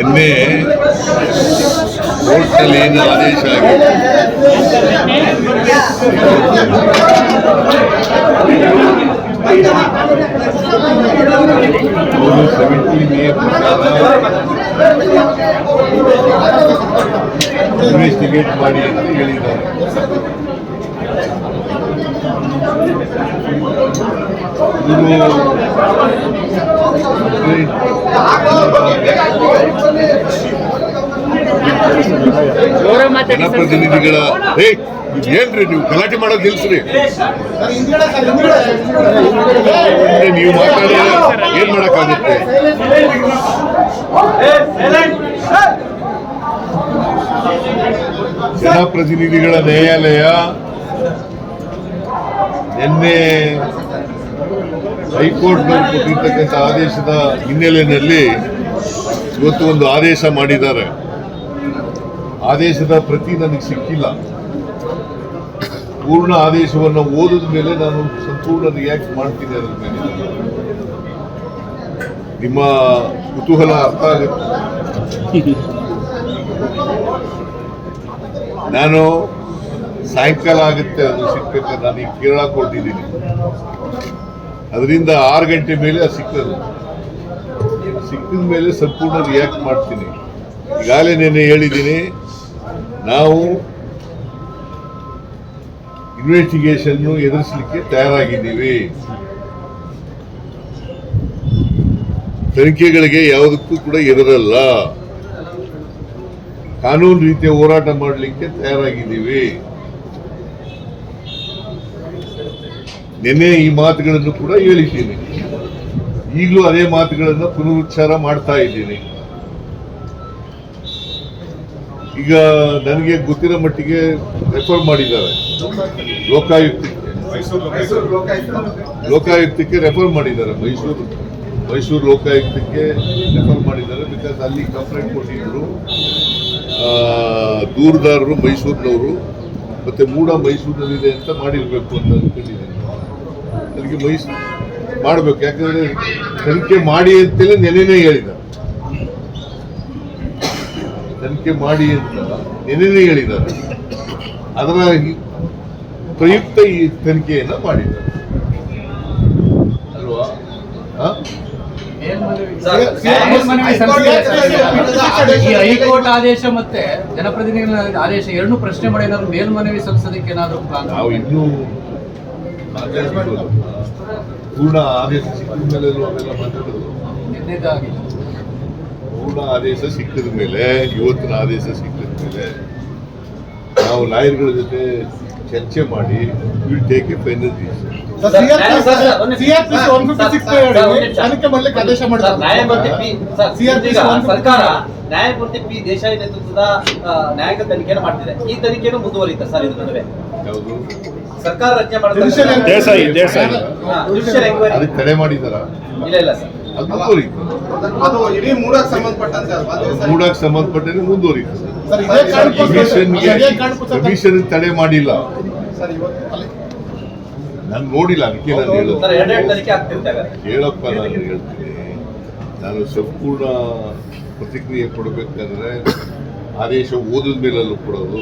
ನಿನ್ನೆ ಕೋರ್ಟ್ನಲ್ಲಿ ಏನು ಆದೇಶ ಆಗಿದೆ ಅವರು 17A ಇನ್ವೆಸ್ಟಿಗೇಟ್ ಮಾಡಿ ಅಂತ ಹೇಳಿದ್ದಾರೆ. ಜನಪ್ರತಿನಿಧಿಗಳ ಏನ್ರಿ ನೀವು ಗಲಾಟೆ ಮಾಡೋದು ನಿಲ್ಸ್ರಿ, ನೀವು ಮಾತಾಡಿ ಏನ್ ಮಾಡಕ್ಕಾಗುತ್ತೆ? ಜನಪ್ರತಿನಿಧಿಗಳ ನ್ಯಾಯಾಲಯ ನಿನ್ನೆ ಹೈಕೋರ್ಟ್ನವರು ಕೊಟ್ಟಿರ್ತಕ್ಕಂಥ ಆದೇಶದ ಹಿನ್ನೆಲೆಯಲ್ಲಿ ಇವತ್ತು ಒಂದು ಆದೇಶ ಮಾಡಿದ್ದಾರೆ. ಆದೇಶದ ಪ್ರತಿ ನನಗೆ ಸಿಕ್ಕಿಲ್ಲ. ಪೂರ್ಣ ಆದೇಶವನ್ನು ಓದಿದ ಮೇಲೆ ನಾನು ಸಂಪೂರ್ಣ ರಿಯಾಕ್ಟ್ ಮಾಡ್ತೀನಿ. ಅದರ ಮೇಲೆ ನಿಮ್ಮ ಕುತೂಹಲ ಅರ್ಥ ಆಗುತ್ತೆ. ನಾನು ಸಾಯಂಕಾಲ ಆಗುತ್ತೆ ಅದು ಸಿಕ್ಬೇಕಾದ್ರೆ ನಾನು ಈಗ ಕೇರಳ ಕೊಟ್ಟಿದ್ದೀನಿ. ಅದರಿಂದ 6 ಗಂಟೆ ಮೇಲೆ ಅದು ಸಿಕ್ಕದು. ಸಿಕ್ಕಿದ ಮೇಲೆ ಸಂಪೂರ್ಣ ರಿಯಾಕ್ಟ್ ಮಾಡ್ತೀನಿ. ಈಗಾಗಲೇ ನೆನ್ನೆ ಹೇಳಿದ್ದೀನಿ, ನಾವು ಇನ್ವೆಸ್ಟಿಗೇಷನ್ ಎದುರಿಸಲಿಕ್ಕೆ ತಯಾರಾಗಿದ್ದೀವಿ. ತನಿಖೆಗಳಿಗೆ ಯಾವುದಕ್ಕೂ ಕೂಡ ಎದುರಲ್ಲ. ಕಾನೂನು ರೀತಿಯ ಹೋರಾಟ ಮಾಡಲಿಕ್ಕೆ ತಯಾರಾಗಿದ್ದೀವಿ. ನಿನ್ನೆ ಈ ಮಾತುಗಳನ್ನು ಕೂಡ ಹೇಳಿದ್ದೀನಿ. ಈಗಲೂ ಅದೇ ಮಾತುಗಳನ್ನು ಪುನರುಚ್ಚಾರ ಮಾಡ್ತಾ ಇದ್ದೀನಿ. ಈಗ ನನಗೆ ಗೊತ್ತಿರೋ ಮಟ್ಟಿಗೆ ರೆಫರ್ ಮಾಡಿದ್ದಾರೆ ಲೋಕಾಯುಕ್ತಕ್ಕೆ ರೆಫರ್ ಮಾಡಿದ್ದಾರೆ. ಮೈಸೂರು ಲೋಕಾಯುಕ್ತಕ್ಕೆ ರೆಫರ್ ಮಾಡಿದ್ದಾರೆ. ಬಿಕಾಸ್ ಅಲ್ಲಿ ಕಂಪ್ಲೇಂಟ್ ಕೊಟ್ಟಿದ್ರು ದೂರದಾರರು ಮೈಸೂರಿನವರು, ಮತ್ತೆ ಮೂಡ ಮೈಸೂರಿನಲ್ಲಿದೆ ಅಂತ ಮಾಡಿರ್ಬೇಕು ಅಂತ ಅನ್ಕೊಂಡಿದ್ದೀನಿ. ಅದಕ್ಕೆ ಮಾಡಬೇಕು, ಯಾಕಂದ್ರೆ ತನಿಖೆ ಮಾಡಿ ಅಂತೇಳಿ ನೆನೆನೇ ಹೇಳಿದ್ದಾರೆ. ತನಿಖೆ ಮಾಡಿ ಅಂತ ನೆನೆನೇ ಹೇಳಿದ್ದಾರೆ. ಅದರ ಪ್ರಯುಕ್ತ ಈ ತನಿಖೆಯನ್ನ ಮಾಡಿದ್ದಾರೆ ಅಲ್ವಾ? ಹೈಕೋರ್ಟ್ ಆದೇಶ ಮತ್ತೆ ಜನಪ್ರತಿನಿಧಿಗಳ ಆದೇಶ ಎರಡನ್ನೂ ಪ್ರಶ್ನೆ ಮಾಡಿ ಏನಾದ್ರು ಮೇಲ್ಮನವಿ ಸಲ್ಲಿಸೋದಕ್ಕೆ ಏನಾದ್ರು ನಾವು ಇನ್ನೂ ಪೂರ್ಣ ಆದೇಶ ಸಿಕ್ಕಿದ ಮೇಲೆ ಅವೆಲ್ಲ ಮಾತಾಡೋದು. ಪೂರ್ಣ ಆದೇಶ ಸಿಕ್ಕಿದ ಮೇಲೆ, ಇವತ್ತಿನ ಆದೇಶ ಸಿಕ್ಕಿದ ಮೇಲೆ ನಾವು ಲಾಯರ್ಗಳ ಜೊತೆ ಚರ್ಚೆ ಮಾಡಿ will take A final decision. ಸರ್ಕಾರ ನ್ಯಾಯಮೂರ್ತಿ ಪಿ ದೇಸಾಯಿ ನೇತೃತ್ವದ ನ್ಯಾಯಿಕ ತನಿಖೆಯನ್ನು ಮಾಡ್ತಿದೆ. ಈ ತನಿಖೆಯನ್ನು ಮುಂದುವರಿಯುತ್ತೆ ಸರ್. ಇದು ನಡುವೆ ಯಾವುದು ಸರ್ಕಾರ ರಚನೆ ಮಾಡಿದ್ರೆ ಅದಕ್ಕೆ ತಡೆ ಮಾಡಿದಾರ? ಇಲ್ಲ ಸರ್, ಅದು ಮುಂದುವರಿಯುತ್ತೆ. ಅದು ಇಡೀ ಮೂಡಕ್ಕೆ ಸಂಬಂಧಪಟ್ಟಂತೆ ಮುಂದುವರಿಯುತ್ತೆ. ಕಮಿಷನ್ ತಡೆ ಮಾಡಿಲ್ಲ, ನಾನು ನೋಡಿಲ್ಲ. ಅದಕ್ಕೆ ನಾನು ಹೇಳಪ್ಪ, ನಾನು ಹೇಳ್ತೀನಿ. ನಾನು ಸಂಪೂರ್ಣ ಪ್ರತಿಕ್ರಿಯೆ ಕೊಡಬೇಕಾದ್ರೆ ಆದೇಶ ಓದಿದ ಮೇಲಲ್ಲೂ ಕೊಡೋದು,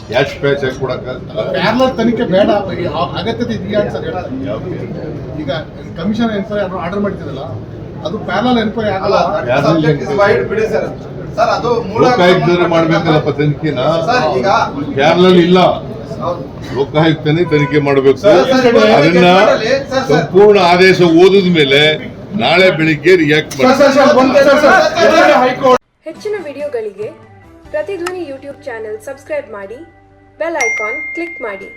ಕ್ಯಾಶ್ ಪ್ಯಾಚ್ ಆಗಿ ಕೊಡಕ್ಕಾಗಲ್ಲ. ತನಿಖೆ ಬೇಡ, ಅಗತ್ಯತೆ ಇದೆಯಾ ಸರ್? ಈಗ ಕಮಿಷನ್ ಎನ್ಕ್ವೈರಿ ಆರ್ಡರ್ ಮಾಡ್ತಿರಲ್ಲ, ಅದು ಪ್ಯಾರಲಲ್ ಎನ್ಕ್ವೈರಿ ಆಗಲ್ಲ. ಲೋಕಾಯುಕ್ತರು ಮಾಡ್ಬೇಕಲ್ಲಪ್ಪ ತನಿಖೆನ, ಪ್ಯಾರಲಲ್ ಇಲ್ಲ. ಲೋಕಾಯುಕ್ತನೇ ತನಿಖೆ ಮಾಡಬೇಕು. ಅದನ್ನ ಸಂಪೂರ್ಣ ಆದೇಶ ಓದಿದ ಮೇಲೆ ನಾಳೆ ಬೆಳಿಗ್ಗೆ ರಿಯಾಕ್ಟ್ ಮಾಡಿ. ಹೆಚ್ಚಿನ ವಿಡಿಯೋಗಳಿಗೆ ಪ್ರತಿಧ್ವನಿ ಯೂಟ್ಯೂಬ್ ಚಾನೆಲ್ ಸಬ್ಸ್ಕ್ರೈಬ್ ಮಾಡಿ, ಬೆಲ್ ಐಕಾನ್ ಕ್ಲಿಕ್ ಮಾಡಿ.